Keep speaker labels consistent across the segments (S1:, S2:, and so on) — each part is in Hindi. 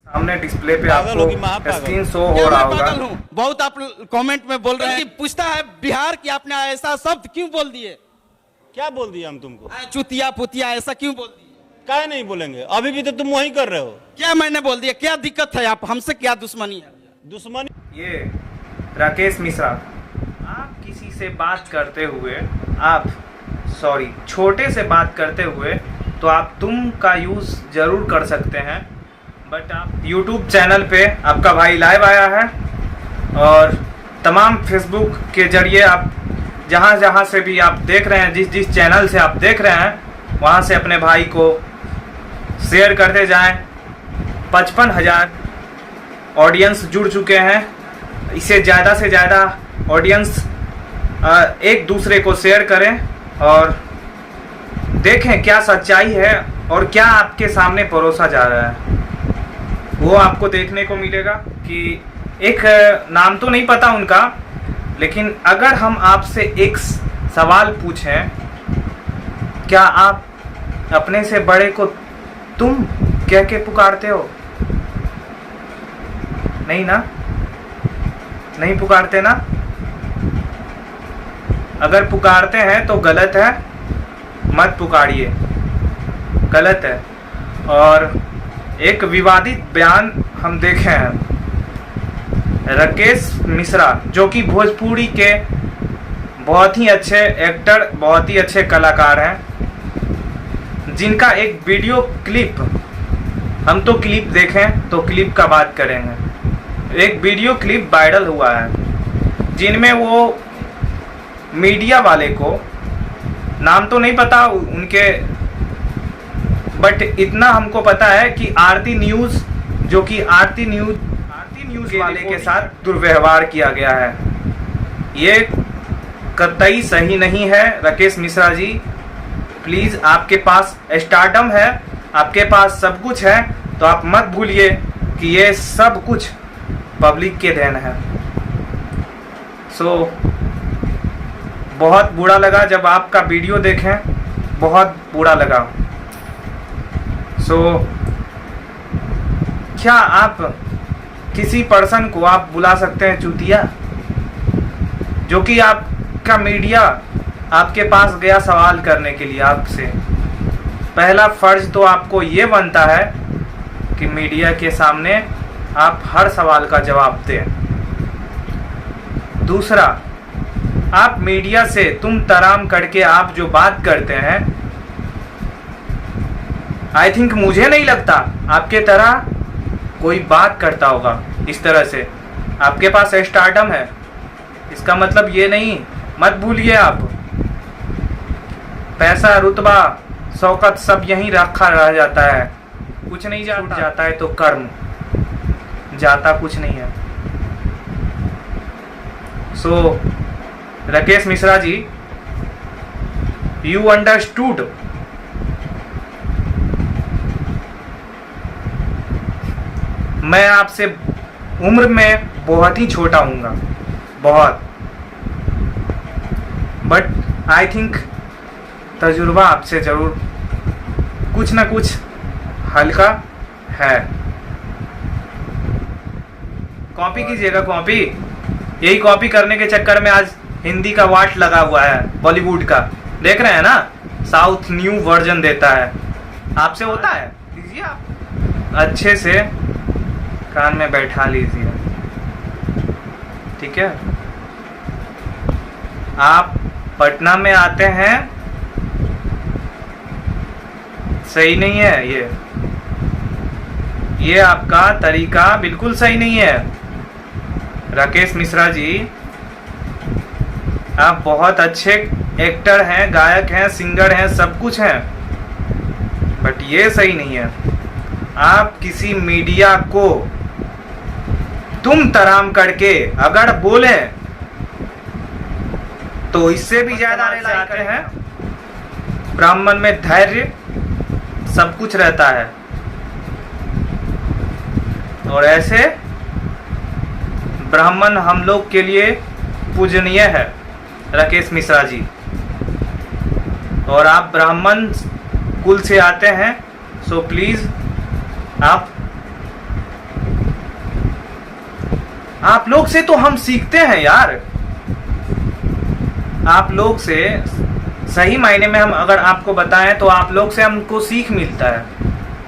S1: सामने डिस्प्ले पे आपको स्क्रीन शो हो रहा होगा।
S2: पागल हूँ, बहुत आप कमेंट में बोल रहे हैं कि पूछता है बिहार कि आपने ऐसा शब्द क्यों बोल दिए,
S3: क्या बोल दिया हम तुमको?
S2: चुतिया पुतिया ऐसा क्यों बोल दिए?
S3: काहे नहीं बोलेंगे? अभी भी तो तुम वही कर रहे हो।
S2: क्या मैंने बोल दिया? क्या दिक्कत है? आप हमसे क्या दुश्मनी है?
S3: दुश्मनी
S1: ये राकेश मिश्रा, आप किसी से बात करते हुए छोटे से बात करते हुए तो आप तुम का यूज़ ज़रूर कर सकते हैं, बट आप YouTube चैनल पे आपका भाई लाइव आया है और तमाम फेसबुक के जरिए आप जहाँ से भी आप देख रहे हैं, जिस चैनल से आप देख रहे हैं वहाँ से अपने भाई को शेयर करते जाएं। 55,000 ऑडियंस जुड़ चुके हैं। इसे ज़्यादा से ज़्यादा ऑडियंस एक दूसरे को शेयर करें और देखें क्या सच्चाई है और क्या आपके सामने परोसा जा रहा है। वो आपको देखने को मिलेगा कि एक नाम तो नहीं पता उनका, लेकिन अगर हम आपसे एक सवाल पूछें, क्या आप अपने से बड़े को तुम कह के पुकारते हो? नहीं ना? नहीं पुकारते ना? अगर पुकारते हैं तो गलत है, मत पुकारिए, गलत है। और एक विवादित बयान हम देखे हैं, राकेश मिश्रा जो कि भोजपुरी के बहुत ही अच्छे एक्टर, बहुत ही अच्छे कलाकार हैं, जिनका एक वीडियो क्लिप, हम तो क्लिप देखें तो क्लिप का बात करेंगे। एक वीडियो क्लिप वायरल हुआ है जिनमें वो मीडिया वाले को, नाम तो नहीं पता उनके, बट इतना हमको पता है कि आरती न्यूज़, जो कि आरती न्यूज़ वाले के साथ दुर्व्यवहार किया गया है। ये कतई सही नहीं है। राकेश मिश्रा जी, प्लीज़, आपके पास स्टारडम है, आपके पास सब कुछ है, तो आप मत भूलिए कि ये सब कुछ पब्लिक के देन है। बहुत बुरा लगा जब आपका वीडियो देखें, बहुत बुरा लगा। क्या आप किसी पर्सन को आप बुला सकते हैं चूतिया? जो कि आपका मीडिया आपके पास गया सवाल करने के लिए आपसे, पहला फर्ज तो आपको ये बनता है कि मीडिया के सामने आप हर सवाल का जवाब दें। दूसरा, आप मीडिया से तुम तराम करके आप जो बात करते हैं, आई थिंक, मुझे नहीं लगता आपके तरह कोई बात करता होगा इस तरह से। आपके पास स्टारडम है, इसका मतलब ये नहीं, मत भूलिए आप, पैसा, रुतबा, शौकत सब यहीं रखा रह जाता है, कुछ नहीं जाता है तो कर्म जाता कुछ नहीं है। Rakesh Mishra ji, you understood. मैं आपसे उम्र में बहुत ही छोटा हूँगा, बहुत, बट आई थिंक तजुर्बा आपसे ज़रूर कुछ ना कुछ हल्का है। कॉपी कीजिएगा, कॉपी। यही कॉपी करने के चक्कर में आज हिंदी का वाट लगा हुआ है, बॉलीवुड का, देख रहे हैं ना, साउथ न्यू वर्जन देता है। आपसे होता है? लीजिए, आप अच्छे से कान में बैठा लीजिए, ठीक है। आप पटना में आते हैं, सही नहीं है ये आपका तरीका बिल्कुल सही नहीं है। राकेश मिश्रा जी, आप बहुत अच्छे एक्टर हैं, गायक हैं, सिंगर हैं, सब कुछ हैं, बट ये सही नहीं है। आप किसी मीडिया को तुम तराम करके अगर बोले तो इससे भी ज्यादा आते हैं। ब्राह्मण में धैर्य सब कुछ रहता है, और ऐसे ब्राह्मण हम लोग के लिए पूजनीय है, राकेश मिश्रा जी। और आप ब्राह्मण कुल से आते हैं, सो प्लीज़ आप आप लोग से तो हम सीखते हैं यार, आप लोग से सही मायने में हम अगर आपको बताएं तो आप लोग से हमको सीख मिलता है,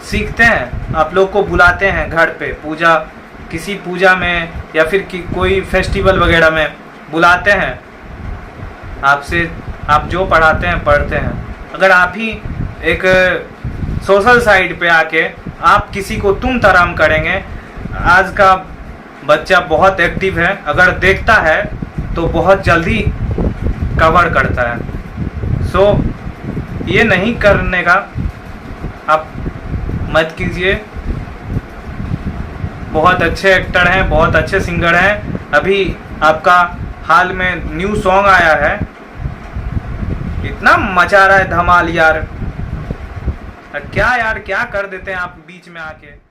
S1: सीखते हैं। आप लोग को बुलाते हैं घर पे, पूजा, किसी पूजा में या फिर कोई फेस्टिवल वगैरह में बुलाते हैं, आपसे आप जो पढ़ाते हैं पढ़ते हैं। अगर आप ही एक सोशल साइड पे आके आप किसी को तुम तराम करेंगे, आज का बच्चा बहुत एक्टिव है, अगर देखता है तो बहुत जल्दी कवर करता है। सो ये नहीं करने का आप मत कीजिए। बहुत अच्छे एक्टर हैं, बहुत अच्छे सिंगर हैं। अभी आपका हाल में न्यू सॉन्ग आया है, इतना मचा रहा है धमाल यार। क्या यार, क्या कर देते हैं आप बीच में आके।